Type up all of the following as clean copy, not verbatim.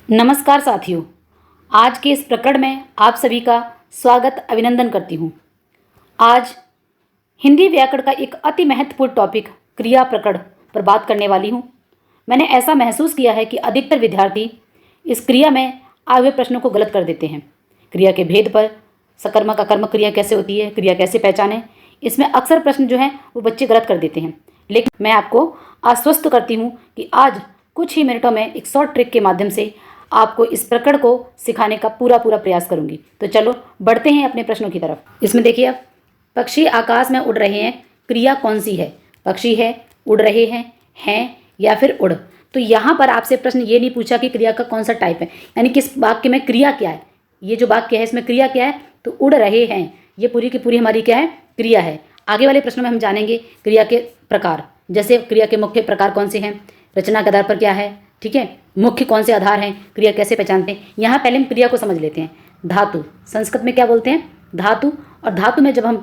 नमस्कार साथियों, आज के इस प्रकरण में आप सभी का स्वागत अभिनंदन करती हूँ। आज हिंदी व्याकरण का एक अति महत्वपूर्ण टॉपिक क्रिया प्रकरण पर बात करने वाली हूँ। मैंने ऐसा महसूस किया है कि अधिकतर विद्यार्थी इस क्रिया में आए हुए प्रश्नों को गलत कर देते हैं। क्रिया के भेद पर, सकर्मक अकर्मक क्रिया कैसे होती है, क्रिया कैसे पहचानें, इसमें अक्सर प्रश्न जो हैं वो बच्चे गलत कर देते हैं। लेकिन मैं आपको आश्वस्त करती हूँ कि आज कुछ ही मिनटों में एक शॉर्ट ट्रिक के माध्यम से आपको इस प्रकरण को सिखाने का पूरा प्रयास करूंगी। तो चलो बढ़ते हैं अपने प्रश्नों की तरफ। इसमें देखिए, अब पक्षी आकाश में उड़ रहे हैं, क्रिया कौन सी है? पक्षी है, उड़ रहे हैं या फिर उड़। तो यहाँ पर आपसे प्रश्न ये नहीं पूछा कि क्रिया का कौन सा टाइप है, यानी कि इस वाक्य में क्रिया क्या है। ये जो वाक्य है इसमें क्रिया क्या है, तो उड़ रहे हैं, ये पूरी की पूरी हमारी क्या है, क्रिया है। आगे वाले प्रश्नों में हम जानेंगे क्रिया के प्रकार, जैसे क्रिया के मुख्य प्रकार कौन से हैं, रचना के आधार पर क्या है, ठीक है, मुख्य कौन से आधार हैं, क्रिया कैसे पहचानते हैं। यहाँ पहले हम क्रिया को समझ लेते हैं। धातु, संस्कृत में क्या बोलते हैं, धातु। और धातु में जब हम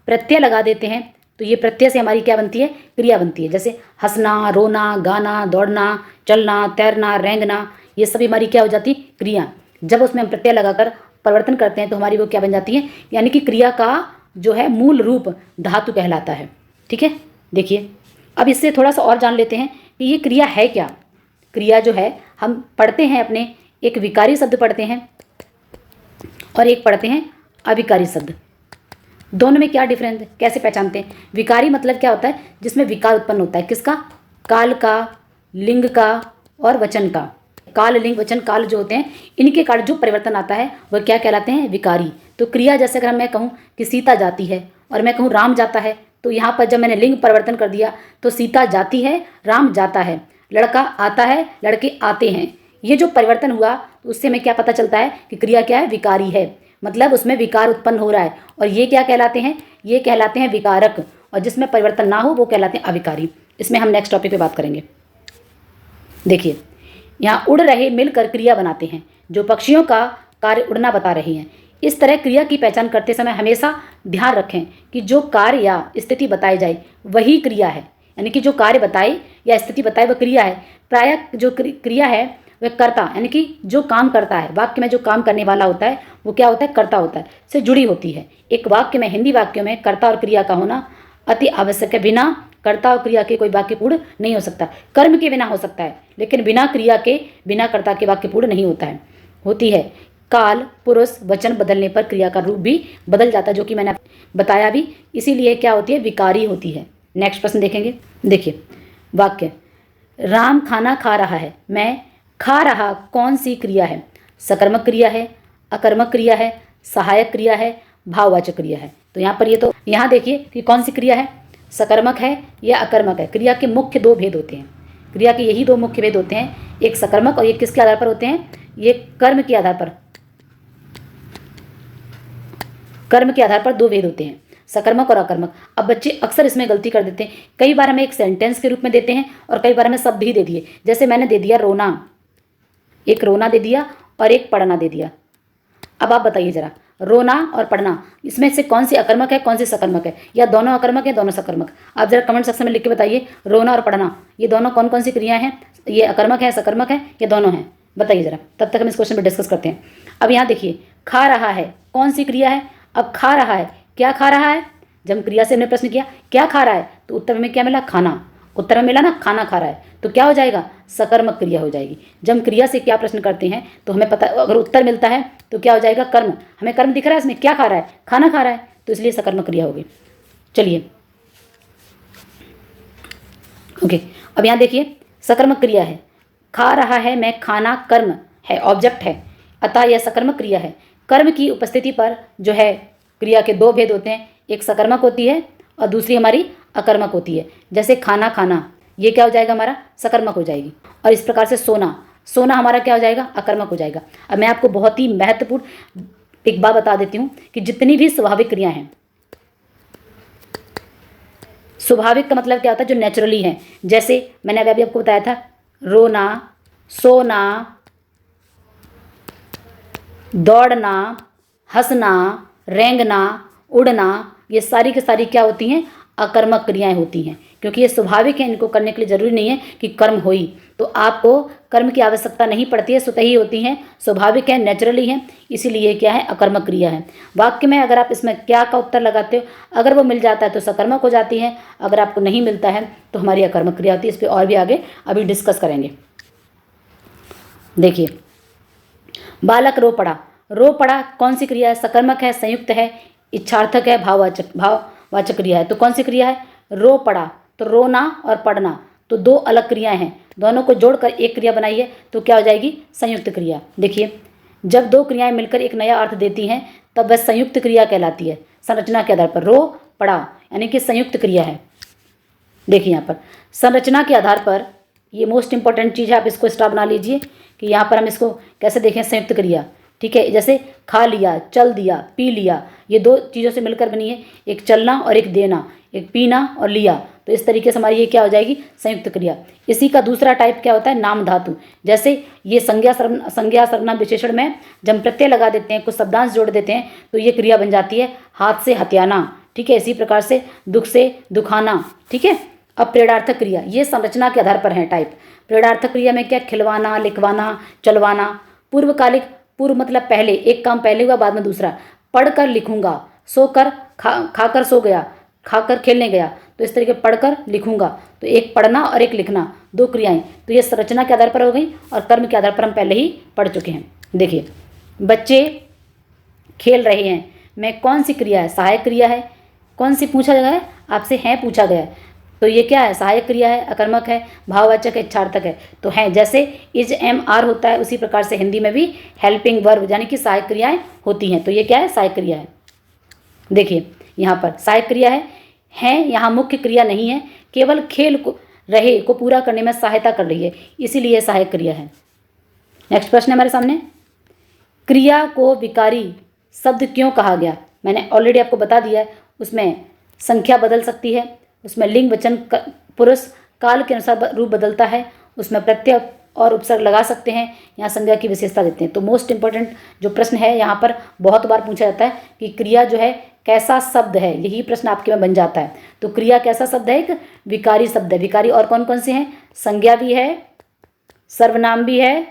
प्रत्यय लगा देते हैं तो ये प्रत्यय से हमारी क्या बनती है, क्रिया बनती है। जैसे हंसना, रोना, गाना, दौड़ना, चलना, तैरना, रेंगना, ये सभी हमारी क्या हो जाती है, क्रिया। जब उसमें हम प्रत्यय लगाकर परिवर्तन करते हैं तो हमारी वो क्या बन जाती है, यानी कि क्रिया का जो है मूल रूप धातु कहलाता है। ठीक है, देखिए अब इससे थोड़ा सा और जान लेते हैं कि ये क्रिया है क्या। क्रिया जो है हम पढ़ते हैं अपने, एक विकारी शब्द पढ़ते हैं और एक पढ़ते हैं अविकारी शब्द। दोनों में क्या डिफरेंस है, कैसे पहचानते हैं? विकारी मतलब क्या होता है, जिसमें विकार उत्पन्न होता है। किसका? काल का, लिंग का और वचन का। काल, लिंग, वचन, काल जो होते हैं, इनके कारण जो परिवर्तन आता है वह क्या कहलाते हैं, विकारी। तो क्रिया जैसे अगर मैं कहूँ कि सीता जाती है और मैं कहूँ राम जाता है, तो यहाँ पर जब मैंने लिंग परिवर्तन कर दिया तो सीता जाती है, राम जाता है। लड़का आता है, लड़के आते हैं। ये जो परिवर्तन हुआ उससे हमें क्या पता चलता है कि क्रिया क्या है, विकारी है, मतलब उसमें विकार उत्पन्न हो रहा है। और ये क्या कहलाते हैं, ये कहलाते हैं विकारक। और जिसमें परिवर्तन ना हो वो कहलाते हैं अविकारी। इसमें हम नेक्स्ट टॉपिक पे बात करेंगे। देखिए, यहाँ उड़ रहे मिलकर क्रिया बनाते हैं, जो पक्षियों का कार्य उड़ना बता रही हैं। इस तरह क्रिया की पहचान करते समय हमेशा ध्यान रखें कि जो कार्य या स्थिति बताई जाए वही क्रिया है, यानी कि जो कार्य बताए या स्थिति बताए वह क्रिया है। प्रायः जो क्रिया है वह कर्ता, यानी कि जो काम करता है, वाक्य में जो काम करने वाला होता है वो क्या होता है, कर्ता होता है, से जुड़ी होती है। एक वाक्य में, हिंदी वाक्यों में कर्ता और क्रिया का होना अति आवश्यक है। बिना कर्ता और क्रिया के कोई वाक्य पूर्ण नहीं हो सकता। कर्म के बिना हो सकता है, लेकिन बिना क्रिया के, बिना कर्ता के वाक्य पूर्ण नहीं होता है। होती है काल, पुरुष, वचन बदलने पर क्रिया का रूप भी बदल जाता है, जो कि मैंने बताया भी। इसीलिए क्या होती है, विकारी होती है। नेक्स्ट प्रश्न देखेंगे। देखिए वाक्य, राम खाना खा रहा है, मैं खा रहा कौन सी क्रिया है? सकर्मक क्रिया है, अकर्मक क्रिया है, सहायक क्रिया है, भाववाचक क्रिया है। तो यहाँ पर ये, तो यहाँ देखिए कि कौन सी क्रिया है, सकर्मक है या अकर्मक है। क्रिया के मुख्य दो भेद होते हैं, क्रिया के यही दो मुख्य भेद होते हैं, एक सकर्मक और एक किसके आधार पर होते हैं, ये कर्म के आधार पर, कर्म के आधार पर दो भेद होते हैं, सकर्मक और अकर्मक। अब बच्चे अक्सर इसमें गलती कर देते हैं। कई बार हमें एक सेंटेंस के रूप में देते हैं और कई बार हमें शब्द ही दे दिए। जैसे मैंने दे दिया रोना, एक रोना दे दिया और एक पढ़ना दे दिया। अब आप बताइए जरा, रोना और पढ़ना, इसमें से कौन सी अकर्मक है, कौन सी सकर्मक है, या दोनों अकर्मक है, दोनों सकर्मक? आप जरा कमेंट सेक्शन में लिख के बताइए, रोना और पढ़ना ये दोनों कौन कौन सी क्रियाएं हैं, ये अकर्मक है, सकर्मक है, या दोनों हैं? बताइए जरा, तब तक हम इस क्वेश्चन पर डिस्कस करते हैं। अब यहाँ देखिए, खा रहा है कौन सी क्रिया है? अब खा रहा है, क्या खा रहा है? जब हम क्रिया से हमने प्रश्न किया क्या खा रहा है, तो उत्तर में क्या मिला, खाना। उत्तर में मिला ना, खाना खा रहा है, तो क्या हो जाएगा, सकर्मक क्रिया हो जाएगी। जब हम क्रिया से क्या प्रश्न करते हैं तो हमें पता, अगर उत्तर मिलता है तो क्या हो जाएगा, कर्म। हमें कर्म दिख रहा है इसमें, क्या खा रहा है, खाना खा रहा है, तो इसलिए सकर्मक क्रिया होगी। चलिए ओके, अब यहाँ देखिए, सकर्मक क्रिया है, खा रहा है मैं, खाना कर्म है, ऑब्जेक्ट है, अतः यह सकर्मक क्रिया है। कर्म की उपस्थिति पर जो है क्रिया के दो भेद होते हैं, एक सकर्मक होती है और दूसरी हमारी अकर्मक होती है। जैसे खाना खाना, ये क्या हो जाएगा, हमारा सकर्मक हो जाएगी। और इस प्रकार से सोना, सोना हमारा क्या हो जाएगा, अकर्मक हो जाएगा। अब मैं आपको बहुत ही महत्वपूर्ण एक बात बता देती हूँ कि जितनी भी स्वाभाविक क्रिया हैं, स्वाभाविक का मतलब क्या होता है, जो नेचुरली है। जैसे मैंने अभी आपको बताया था, रोना, सोना, दौड़ना, हंसना, रेंगना, उड़ना, ये सारी की सारी क्या होती हैं, अकर्मक क्रियाएं होती हैं, क्योंकि ये स्वाभाविक है, इनको करने के लिए ज़रूरी नहीं है कि कर्म हो ही, तो आपको कर्म की आवश्यकता नहीं पड़ती है, स्वतः ही होती हैं, स्वाभाविक है, नेचुरली है, इसीलिए क्या है, अकर्मक क्रिया है। वाक्य में अगर आप इसमें क्या का उत्तर लगाते हो, अगर वो मिल जाता है तो सकर्मक हो जाती है, अगर आपको नहीं मिलता है तो हमारी अकर्मक क्रिया होती है। इस पर और भी आगे अभी डिस्कस करेंगे। देखिए, बालक रो पड़ा। रो पड़ा कौन सी क्रिया है? सकर्मक है, संयुक्त है, इच्छार्थक है, भाववाचक क्रिया है। तो कौन सी क्रिया है? रो पड़ा। तो रोना और पढ़ना तो दो अलग क्रियाएं हैं, दोनों को जोड़कर एक क्रिया बनाई है, तो क्या हो जाएगी? संयुक्त क्रिया। देखिए, जब दो क्रियाएं मिलकर एक नया अर्थ देती हैं तब वह संयुक्त क्रिया कहलाती है, संरचना के आधार पर। रो पड़ा यानी कि संयुक्त क्रिया है। देखिए यहाँ पर संरचना के आधार पर, ये मोस्ट इंपॉर्टेंट चीज़ है, आप इसको स्टार बना लीजिए कि यहाँ पर हम इसको कैसे देखें, संयुक्त क्रिया। ठीक है, जैसे खा लिया, चल दिया, पी लिया, ये दो चीज़ों से मिलकर बनी है, एक चलना और एक देना, एक पीना और लिया। तो इस तरीके से हमारी ये क्या हो जाएगी? संयुक्त क्रिया। इसी का दूसरा टाइप क्या होता है? नाम धातु। जैसे ये संज्ञा सर्वनाम विशेषण में जब हम प्रत्यय लगा देते हैं, कुछ शब्दांश जोड़ देते हैं, तो ये क्रिया बन जाती है हाथ से हथियाना। ठीक है, इसी प्रकार से दुख से दुखाना। ठीक है, अब प्रेरणार्थक क्रिया, ये संरचना के आधार पर है टाइप। प्रेरणार्थक क्रिया में क्या? खिलवाना, लिखवाना, चलवाना। पूर्वकालिक, पूर्व मतलब पहले, एक काम पहले हुआ बाद में दूसरा। पढ़कर लिखूंगा, सोकर खाकर सो गया, खाकर खेलने गया, तो इस तरीके पढ़कर लिखूंगा, तो एक पढ़ना और एक लिखना, दो क्रियाएं। तो ये संरचना के आधार पर हो गई और कर्म के आधार पर हम पहले ही पढ़ चुके हैं। देखिए, बच्चे खेल रहे हैं में कौन सी क्रिया है? सहायक क्रिया है। कौन सी पूछा गया है आपसे? है पूछा गया है, तो ये क्या है? सहायक क्रिया है, अकर्मक है, भाववाचक है, इच्छार्थक है। तो है, जैसे इज एम आर होता है, उसी प्रकार से हिंदी में भी हेल्पिंग वर्ब यानी कि सहायक क्रियाएं होती हैं। तो ये क्या है? सहायक क्रिया है। देखिए यहाँ पर सहायक क्रिया है यहाँ मुख्य क्रिया नहीं है, केवल खेल को रहे को पूरा करने में सहायता कर रही है, इसीलिए सहायक क्रिया है। नेक्स्ट प्रश्न है हमारे सामने, क्रिया को विकारी शब्द क्यों कहा गया? मैंने ऑलरेडी आपको बता दिया है, उसमें संख्या बदल सकती है, उसमें लिंग वचन पुरुष काल के अनुसार रूप बदलता है, उसमें प्रत्यय और उपसर्ग लगा सकते हैं, यहाँ संज्ञा की विशेषता देते हैं। तो मोस्ट इंपॉर्टेंट जो प्रश्न है यहाँ पर बहुत बार पूछा जाता है कि क्रिया जो है कैसा शब्द है, यही प्रश्न आपके में बन जाता है। तो क्रिया कैसा शब्द है? एक विकारी शब्द है। विकारी और कौन कौन से हैं? संज्ञा भी है, सर्वनाम भी है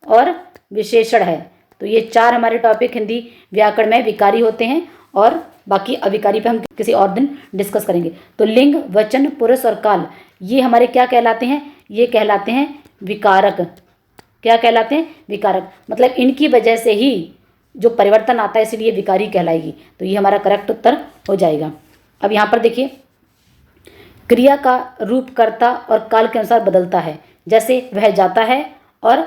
और विशेषण है। तो ये चार हमारे टॉपिक हिंदी व्याकरण में विकारी होते हैं, और बाकी अविकारी पे हम किसी और दिन डिस्कस करेंगे। तो लिंग, वचन, पुरुष और काल ये हमारे क्या कहलाते हैं? ये कहलाते हैं विकारक। क्या कहलाते हैं? विकारक। मतलब इनकी वजह से ही जो परिवर्तन आता है, इसलिए विकारी कहलाएगी। तो ये हमारा करेक्ट उत्तर हो जाएगा। अब यहाँ पर देखिए, क्रिया का रूप कर्ता और काल के अनुसार बदलता है। जैसे वह जाता है और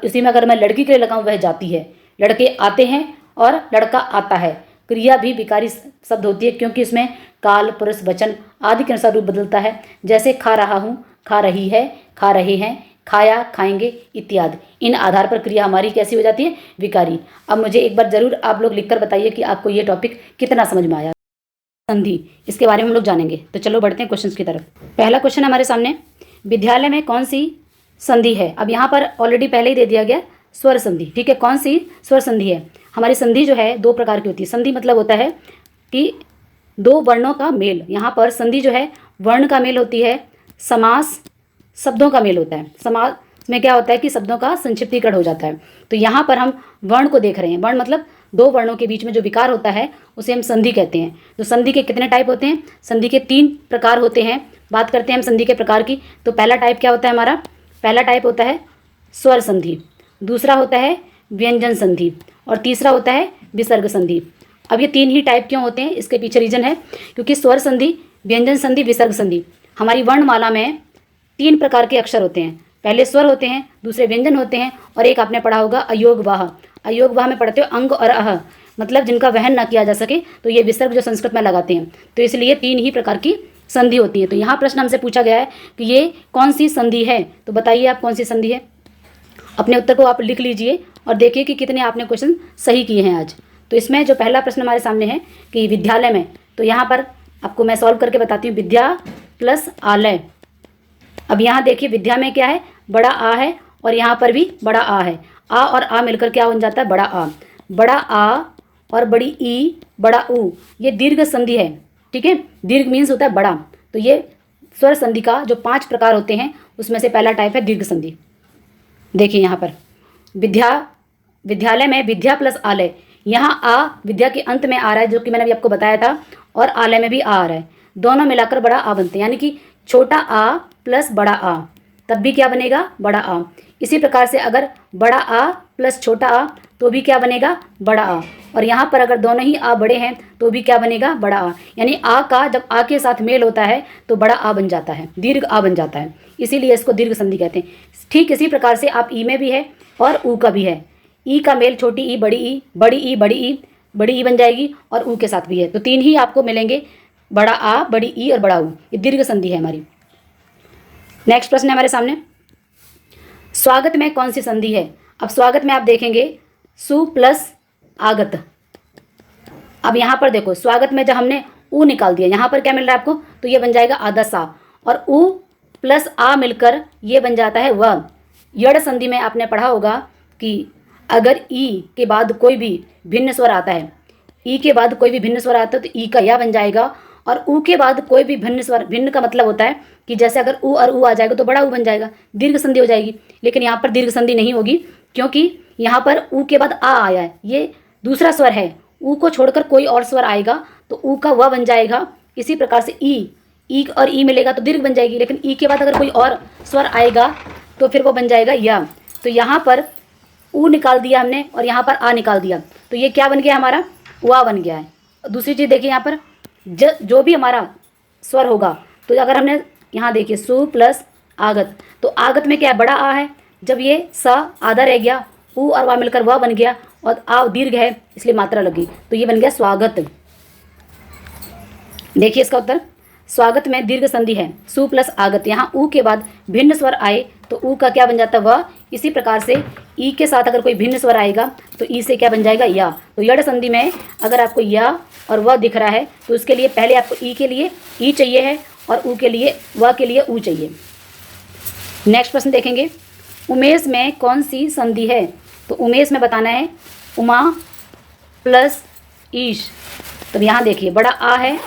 इसी में अगर मैं लड़की के लिए लगाऊं, वह जाती है। लड़के आते हैं और लड़का आता है। क्रिया भी विकारी शब्द होती है, क्योंकि इसमें काल, पुरुष, वचन आदि के अनुसार रूप बदलता है। जैसे खा रहा हूँ, खा रही है, खा रहे हैं, खाया, खाएंगे इत्यादि। इन आधार पर क्रिया हमारी कैसी हो जाती है? विकारी। अब मुझे एक बार जरूर आप लोग लिखकर बताइए कि आपको ये टॉपिक कितना समझ में आया। संधि, इसके बारे में हम लोग जानेंगे। तो चलो बढ़ते हैं क्वेश्चन की तरफ। पहला क्वेश्चन हमारे सामने, विद्यालय में कौन सी संधि है? अब यहाँ पर ऑलरेडी पहले ही दे दिया गया, स्वर संधि। ठीक है, कौन सी? स्वर संधि है। हमारी संधि जो है दो प्रकार की होती है। संधि मतलब होता है कि दो वर्णों का मेल। यहाँ पर संधि जो है वर्ण का मेल होती है, समास शब्दों का मेल होता है। समास में क्या होता है कि शब्दों का संक्षिप्तीकरण हो जाता है। तो यहाँ पर हम वर्ण को देख रहे हैं। वर्ण मतलब दो वर्णों के बीच में जो विकार होता है उसे हम संधि कहते हैं। तो संधि के कितने टाइप होते हैं? संधि के 3 प्रकार होते हैं। बात करते हैं हम संधि के प्रकार की। तो पहला टाइप क्या होता है हमारा? पहला टाइप होता है स्वर संधि, दूसरा होता है व्यंजन संधि और तीसरा होता है विसर्ग संधि। अब ये 3 ही टाइप क्यों होते हैं, इसके पीछे रीजन है, क्योंकि स्वर संधि, व्यंजन संधि, विसर्ग संधि, हमारी वर्णमाला में 3 प्रकार के अक्षर होते हैं। पहले स्वर होते हैं, दूसरे व्यंजन होते हैं, और एक आपने पढ़ा होगा अयोगवाह। अयोगवाह में पढ़ते हो अंग और अह, मतलब जिनका वहन ना किया जा सके, तो ये विसर्ग जो संस्कृत में लगाते हैं। तो इसलिए 3 ही प्रकार की संधि होती है। तो यहाँ प्रश्न हमसे पूछा गया है कि ये कौन सी संधि है, तो बताइए आप कौन सी संधि है। अपने उत्तर को आप लिख लीजिए और देखिए कि कितने आपने क्वेश्चन सही किए हैं आज। तो इसमें जो पहला प्रश्न हमारे सामने है कि विद्यालय में, तो यहाँ पर आपको मैं सॉल्व करके बताती हूँ। विद्या प्लस आलय। अब यहाँ देखिए, विद्या में क्या है? बड़ा आ है, और यहाँ पर भी बड़ा आ है। आ और आ मिलकर क्या बन जाता है? बड़ा आ। बड़ा आ और बड़ी ई, बड़ा ऊ, ये दीर्घ संधि है। ठीक है। दीर्घ मीन्स होता है बड़ा। तो ये स्वर संधि का जो 5 प्रकार होते हैं उसमें से पहला टाइप है दीर्घ संधि। देखिए यहाँ पर विद्यालय में विद्या प्लस आलय, यहाँ आ विद्या के अंत में आ रहा है जो कि मैंने अभी आपको बताया था, और आलय में भी आ रहा है, दोनों मिलाकर बड़ा आ बनते हैं, यानी कि छोटा आ प्लस बड़ा आ, तब भी क्या बनेगा, बड़ा आ। इसी प्रकार से अगर बड़ा आ प्लस छोटा आ तो भी क्या बनेगा, बड़ा आ। और यहाँ पर अगर दोनों ही आ बड़े हैं तो भी क्या बनेगा, बड़ा आ। यानी आ का जब आ के साथ मेल होता है तो बड़ा आ बन जाता है, दीर्घ आ बन जाता है, इसीलिए इसको दीर्घ संधि कहते हैं। ठीक इसी प्रकार से आप ई में भी है और ऊ का भी है। ई का मेल छोटी ई बड़ी ई, बड़ी ई बड़ी ई, बड़ी ई बन जाएगी, और ऊ के साथ भी है। तो 3 ही आपको मिलेंगे, बड़ा आ, बड़ी ई और बड़ा ऊ। ये दीर्घ संधि है हमारी। नेक्स्ट प्रश्न है हमारे सामने, स्वागत में कौन सी संधि है। अब स्वागत में आप देखेंगे सु प्लस आगत। अब यहाँ पर देखो स्वागत में जब हमने ऊ निकाल दिया, यहाँ पर क्या मिल रहा है आपको, तो ये बन जाएगा आधा सा, और ऊ प्लस आ मिलकर ये बन जाता है व। यड़ संधि में आपने पढ़ा होगा कि अगर ई के बाद कोई भी भिन्न स्वर आता है, ई के बाद कोई भी भिन्न स्वर आता है तो ई का या बन जाएगा, और ऊ के बाद कोई भी भिन्न स्वर, भिन्न का मतलब होता है कि जैसे अगर ऊ और ऊ आ जाएगा तो बड़ा ऊ बन जाएगा, दीर्घ संधि हो जाएगी। लेकिन यहाँ पर दीर्घ संधि नहीं होगी, क्योंकि यहाँ पर ऊ के बाद आ आया है, ये दूसरा स्वर है, ऊ को छोड़कर कोई और स्वर आएगा तो ऊ का व बन जाएगा। इसी प्रकार से ई और ई मिलेगा तो दीर्घ बन जाएगी, लेकिन ई के बाद अगर कोई और स्वर आएगा तो फिर वो बन जाएगा या। तो यहाँ पर ऊ निकाल दिया हमने और यहाँ पर आ निकाल दिया, तो ये क्या बन गया हमारा, वा बन गया है। दूसरी चीज़ देखिए, यहाँ पर जो भी हमारा स्वर होगा, तो अगर हमने यहाँ देखिए सु प्लस आगत, तो आगत में क्या है, बड़ा आ है, जब ये सा आधा रह गया, ऊ और वा मिलकर वह बन गया, और आ दीर्घ है इसलिए मात्रा लगी, तो ये बन गया स्वागत। देखिए इसका उत्तर, स्वागत में दीर्घ संधि है सु प्लस आगत। यहाँ ऊ के बाद भिन्न स्वर आए तो ऊ का क्या बन जाता है, वह। इसी प्रकार से ई के साथ अगर कोई भिन्न स्वर आएगा तो ई से क्या बन जाएगा, या। तो यड़ संधि में अगर आपको या और वह दिख रहा है तो उसके लिए पहले आपको ई के लिए ई चाहिए है और ऊ के लिए व के लिए ऊ चाहिए। नेक्स्ट प्रश्न देखेंगे, उमेश में कौन सी संधि है। तो उमेश में बताना है उमा प्लस ईश। तो यहाँ देखिए बड़ा आ है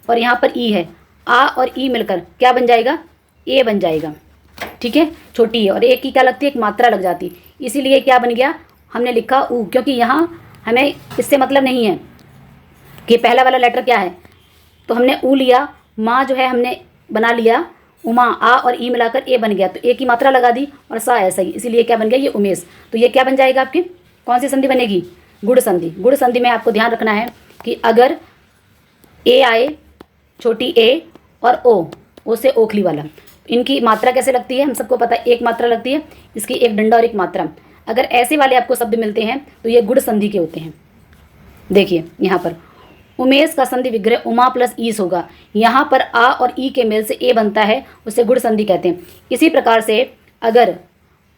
और यहाँ पर ई है, आ और ई मिलकर क्या बन जाएगा, ए बन जाएगा, ठीक है। छोटी है और एक की क्या लगती है, एक मात्रा लग जाती, इसीलिए क्या बन गया, हमने लिखा ऊ, क्योंकि यहाँ हमें इससे मतलब नहीं है कि पहला वाला लेटर क्या है, तो हमने ऊ लिया, माँ जो है हमने बना लिया उमा, आ और ई मिलाकर ए बन गया, तो ए की मात्रा लगा दी और सा ऐसा ही, इसीलिए क्या बन गया, ये उमेश। तो ये क्या बन जाएगा आपकी, कौन सी संधि बनेगी, गुड़ संधि। गुड़ संधि में आपको ध्यान रखना है कि अगर ए आए, छोटी ए और ओ से ओखली वाला, इनकी मात्रा कैसे लगती है, हम सबको पता है, एक मात्रा लगती है, इसकी एक डंडा और एक मात्रा। अगर ऐसे वाले आपको शब्द मिलते हैं तो ये गुड़ संधि के होते हैं। देखिए यहाँ पर उमेश का संधि विग्रह उमा प्लस ईस होगा, यहाँ पर आ और ई के मेल से ए बनता है, उसे गुड़ संधि कहते हैं। इसी प्रकार से अगर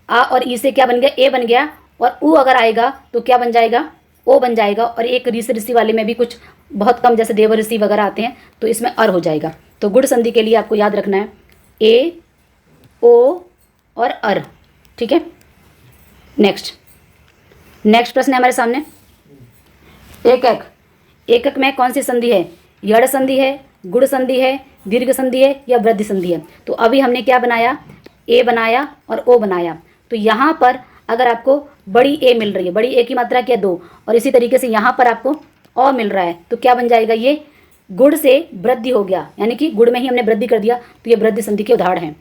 आ और ई से क्या बन गया, ए बन गया, और ऊ अगर आएगा तो क्या बन जाएगा, ओ बन जाएगा। और एक ऋषि वाले में भी कुछ बहुत कम, जैसे देव ऋषि वगैरह आते हैं, तो इसमें अर हो जाएगा। तो गुड़ संधि के लिए आपको याद रखना है ए, ओ और अर, ठीक है। नेक्स्ट प्रश्न है हमारे सामने, एकक में कौन सी संधि है, यड़ संधि है, गुड़ संधि है, दीर्घ संधि है या वृद्धि संधि है। तो अभी हमने क्या बनाया, ए बनाया और ओ बनाया। तो यहाँ पर अगर आपको बड़ी ए मिल रही है, बड़ी ए की मात्रा क्या, 2, और इसी तरीके से यहाँ पर आपको ओ मिल रहा है, तो क्या बन जाएगा, ये गुड़ से वृद्धि हो गया, यानी कि गुड़ में ही हमने वृद्धि कर दिया, तो ये वृद्धि संधि के उदाहरण हैं।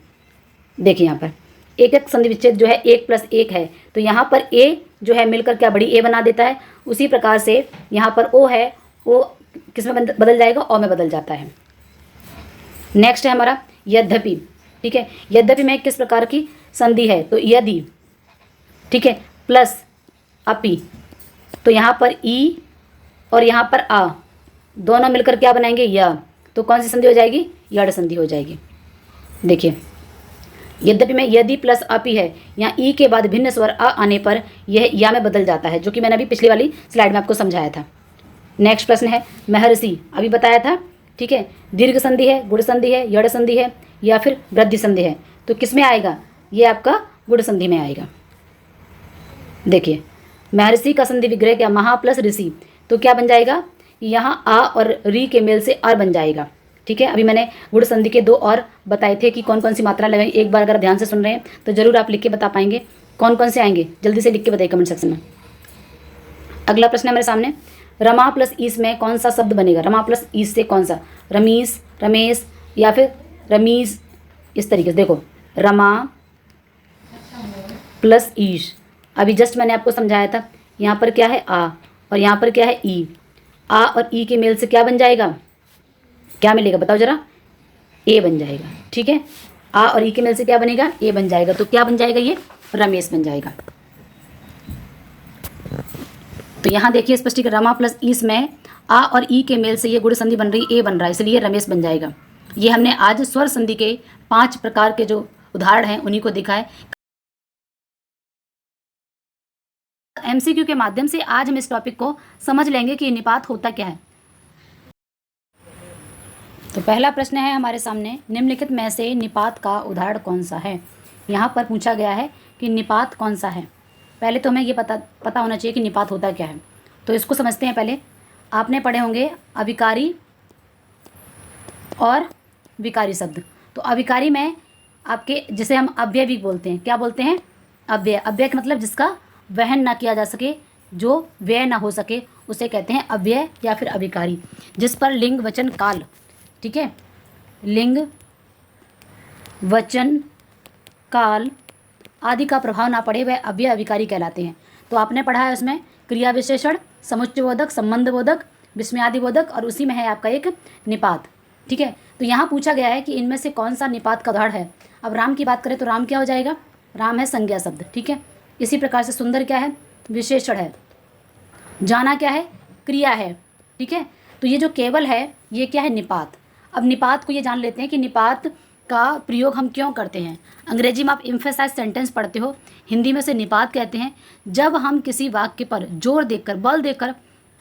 देखिए यहाँ पर एकक संधि विच्छेद जो है 1 + 1 है, तो यहाँ पर ए जो है मिलकर क्या बड़ी ए बना देता है। उसी प्रकार से यहाँ पर ओ है, ओ किस में बदल जाएगा, ओ में बदल जाता है। नेक्स्ट है हमारा यद्यपि, ठीक है। यद्यपि में किस प्रकार की संधि है, तो यदि, ठीक है, प्लस अपि, तो यहाँ पर ई और यहाँ पर आ दोनों मिलकर क्या बनाएंगे, या। तो कौन सी संधि हो जाएगी, यड़ संधि हो जाएगी। देखिए यद्यपि में यदि प्लस अपि है, यहाँ ई के बाद भिन्न स्वर आ आने पर यह या में बदल जाता है, जो कि मैंने अभी पिछली वाली स्लाइड में आपको समझाया था। नेक्स्ट प्रश्न है महर्षि, अभी बताया था, ठीक है। दीर्घ संधि है, गुड़ संधि है, यड़ संधि है या फिर वृद्धि संधि है, तो किस में आएगा, ये आपका गुड़ संधि में आएगा। देखिए महर्षि का संधि विग्रह क्या, महा प्लस ऋषि, तो क्या बन जाएगा, यहाँ आ और री के मेल से अर बन जाएगा। ठीक है, अभी मैंने गुण संधि के 2 और बताए थे कि कौन कौन सी मात्रा लगाएं। एक बार अगर ध्यान से सुन रहे हैं तो जरूर आप लिख के बता पाएंगे कौन कौन से आएंगे। जल्दी से लिख के बताइए कमेंट सेक्शन में। अगला प्रश्न है मेरे सामने, रमा प्लस ईस में कौन सा शब्द बनेगा? रमा प्लस ईस से कौन सा? रमीश, रमेश या फिर रमीज, इस तरीके से। देखो, रमा प्लस ईश, अभी जस्ट मैंने आपको समझाया था। यहाँ पर क्या है? आ, और यहाँ पर क्या है? ई। आ और ई के मेल से क्या बन जाएगा? क्या मिलेगा बताओ जरा? ए बन जाएगा। ठीक है, आ और ई के मेल से क्या बनेगा? ए बन जाएगा। तो क्या बन जाएगा? ये रमेश बन जाएगा। तो यहाँ देखिए स्पष्टीकरण, रमा प्लस ईस में आ और ई के मेल से ये गुण संधि बन रही, ए बन रहा है, इसलिए रमेश बन जाएगा। ये हमने आज स्वर संधि के 5 प्रकार के जो उदाहरण हैं उन्हीं को देखा है। एमसीक्यू के माध्यम से आज हम इस टॉपिक को समझ लेंगे कि निपात होता क्या है। तो पहला प्रश्न है हमारे सामने, निम्नलिखित में से निपात का उदाहरण कौन सा है? यहाँ पर पूछा गया है कि निपात कौन सा है। पहले तो हमें ये पता होना चाहिए कि निपात होता क्या है। तो इसको समझते हैं। पहले आपने पढ़े होंगे अभिकारी और विकारी शब्द। तो अभिकारी में आपके, जिसे हम अव्यय भी बोलते हैं, क्या बोलते हैं? अव्यय। अव्यय का मतलब जिसका वहन ना किया जा सके, जो व्यय ना हो सके, उसे कहते हैं अव्यय या फिर अभिकारी। जिस पर लिंग वचन काल, ठीक है, लिंग वचन काल आदि का प्रभाव ना पड़े वह अव्यय अभिकारी कहलाते हैं। तो आपने पढ़ा है उसमें क्रिया विशेषण, समुच्चयबोधक, संबंधबोधक, विस्मयादिबोधक और उसी में है आपका एक निपात। ठीक है, तो यहाँ पूछा गया है कि इनमें से कौन सा निपात का उदाहरण है। अब राम की बात करें तो राम क्या हो जाएगा? राम है संज्ञा शब्द। ठीक है, इसी प्रकार से सुंदर क्या है? विशेषण है। जाना क्या है? क्रिया है। ठीक है, तो ये जो केवल है ये क्या है? निपात। अब निपात को ये जान लेते हैं कि निपात का प्रयोग हम क्यों करते हैं। अंग्रेजी में आप एम्फेसाइज सेंटेंस पढ़ते हो, हिंदी में से निपात कहते हैं। जब हम किसी वाक्य पर जोर देकर, बल देकर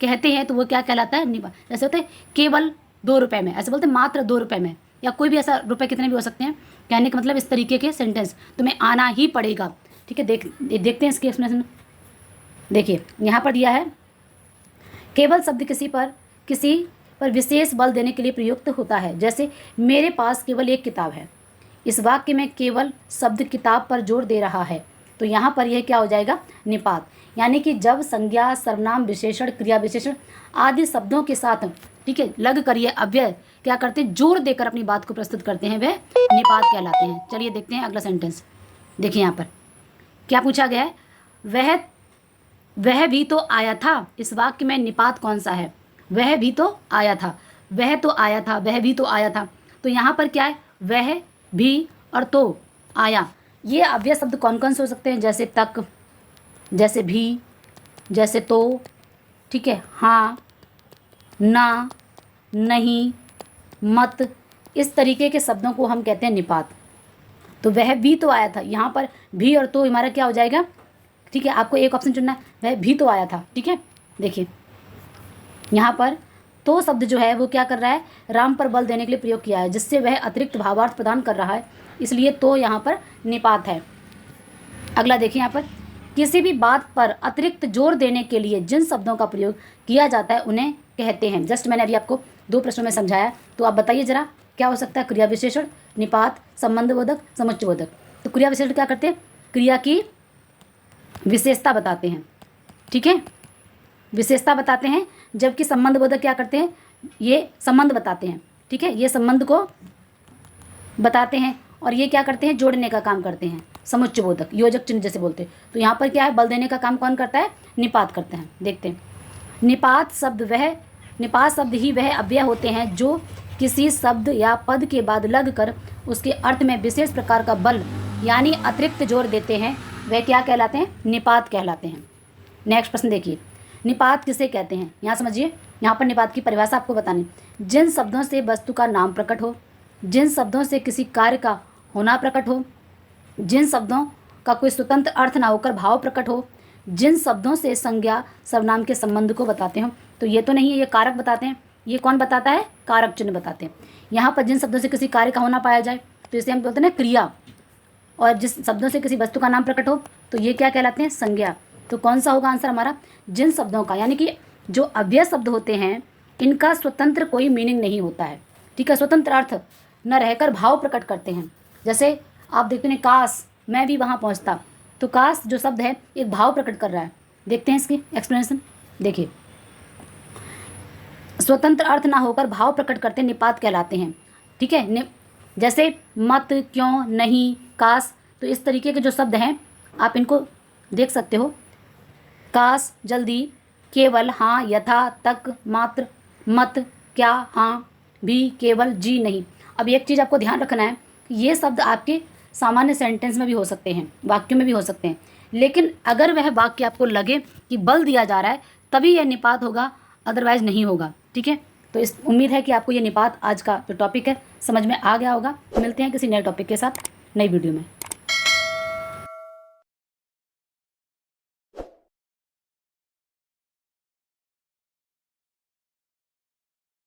कहते हैं तो वो क्या कहलाता है? निपात। जैसे होते हैं केवल 2 रुपये में, ऐसे बोलते हैं मात्र 2 रुपये में, या कोई भी ऐसा रुपये कितने भी हो सकते हैं। कहने का मतलब इस तरीके के सेंटेंस तुम्हें आना ही पड़ेगा। ठीक है, देखते हैं इसके एक्सप्लेनेशन। देखिए यहाँ पर दिया है, केवल शब्द किसी पर विशेष बल देने के लिए प्रयुक्त होता है। जैसे मेरे पास केवल एक किताब है। इस वाक्य में केवल शब्द किताब पर जोर दे रहा है, तो यहाँ पर यह क्या हो जाएगा? निपात। यानी कि जब संज्ञा, सर्वनाम, विशेषण, क्रिया विशेषण आदि शब्दों के साथ, ठीक है, लग कर ये अव्यय क्या करते हैं? जोर देकर अपनी बात को प्रस्तुत करते हैं, वह निपात कहलाते हैं। चलिए देखते हैं अगला सेंटेंस। देखिए यहाँ पर क्या पूछा गया है? वह भी तो आया था। इस वाक्य में निपात कौन सा है? वह भी तो आया था, वह तो आया था, वह भी तो आया था। तो यहाँ पर क्या है? वह भी और तो आया। ये अव्यय शब्द कौन कौन से हो सकते हैं? जैसे तक, जैसे भी, जैसे तो, ठीक है, हाँ, ना, नहीं, मत, इस तरीके के शब्दों को हम कहते हैं निपात। तो वह भी तो आया था, यहाँ पर भी और तो हमारा क्या हो जाएगा? ठीक है, आपको एक ऑप्शन चुनना है, वह भी तो आया था। ठीक है, देखिए यहाँ पर तो शब्द जो है वो क्या कर रहा है? राम पर बल देने के लिए प्रयोग किया है, जिससे वह अतिरिक्त भावार्थ प्रदान कर रहा है, इसलिए तो यहाँ पर निपात है। अगला देखिए यहाँ पर, किसी भी बात पर अतिरिक्त जोर देने के लिए जिन शब्दों का प्रयोग किया जाता है उन्हें कहते हैं। जस्ट मैंने अभी आपको 2 प्रश्नों में समझाया, तो आप बताइए जरा क्या हो सकता है? क्रिया विशेषण, निपात, संबंधबोधक, समुच्चयबोधक। तो क्रिया विशेषण क्या करते हैं? क्रिया की विशेषता बताते हैं। ठीक है, विशेषता बताते हैं, जबकि संबंधबोधक क्या करते हैं? ये संबंध बताते हैं। ठीक है, ये संबंध को बताते हैं और ये क्या करते हैं? जोड़ने का काम करते हैं। समुच्चयबोधक, योजक चिन्ह जैसे बोलते हैं। तो यहाँ पर क्या है? बल देने का काम कौन करता है? निपात करते हैं। देखते हैं, निपात शब्द ही वह अव्यय होते हैं जो किसी शब्द या पद के बाद लग कर उसके अर्थ में विशेष प्रकार का बल यानी अतिरिक्त जोर देते हैं, वह क्या कहलाते हैं? निपात कहलाते हैं। नेक्स्ट प्रश्न देखिए, निपात किसे कहते हैं? यहाँ समझिए, यहाँ पर निपात की परिभाषा आपको बतानी। जिन शब्दों से वस्तु का नाम प्रकट हो, जिन शब्दों से किसी कार्य का होना प्रकट हो, जिन शब्दों का कोई स्वतंत्र अर्थ ना होकर भाव प्रकट हो, जिन शब्दों से संज्ञा सर्वनाम के संबंध को बताते हो। तो ये तो नहीं है, ये कारक बताते हैं। ये कौन बताता है? कारक चिन्ह बताते हैं। यहाँ पर जिन शब्दों से किसी कार्य का होना पाया जाए तो इसे हम बोलते हैं क्रिया, और जिस शब्दों से किसी वस्तु का नाम प्रकट हो तो ये क्या कहलाते हैं? संज्ञा। तो कौन सा होगा आंसर हमारा? जिन शब्दों का, यानी कि जो अव्यय शब्द होते हैं इनका स्वतंत्र कोई मीनिंग नहीं होता है। ठीक है, स्वतंत्र अर्थ न रहकर भाव प्रकट करते हैं। जैसे आप देखते हैं काश मैं भी वहाँ पहुँचता, तो काश जो शब्द है एक भाव प्रकट कर रहा है। देखते हैं इसकी एक्सप्लेनेशन। देखिए, स्वतंत्र अर्थ ना होकर भाव प्रकट करते निपात कहलाते हैं। ठीक है, जैसे मत, क्यों, नहीं, काश, तो इस तरीके के जो शब्द हैं आप इनको देख सकते हो। काश, जल्दी, केवल, हाँ, यथा, तक, मात्र, मत, क्या, हाँ, भी, केवल, जी, नहीं। अब एक चीज़ आपको ध्यान रखना है कि ये शब्द आपके सामान्य सेंटेंस में भी हो सकते हैं, वाक्यों में भी हो सकते हैं, लेकिन अगर वह वाक्य आपको लगे कि बल दिया जा रहा है तभी यह निपात होगा, अदरवाइज नहीं होगा। ठीक है, तो इस उम्मीद है कि आपको ये निपात आज का जो टॉपिक है समझ में आ गया होगा। मिलते हैं किसी नए टॉपिक के साथ नई वीडियो में।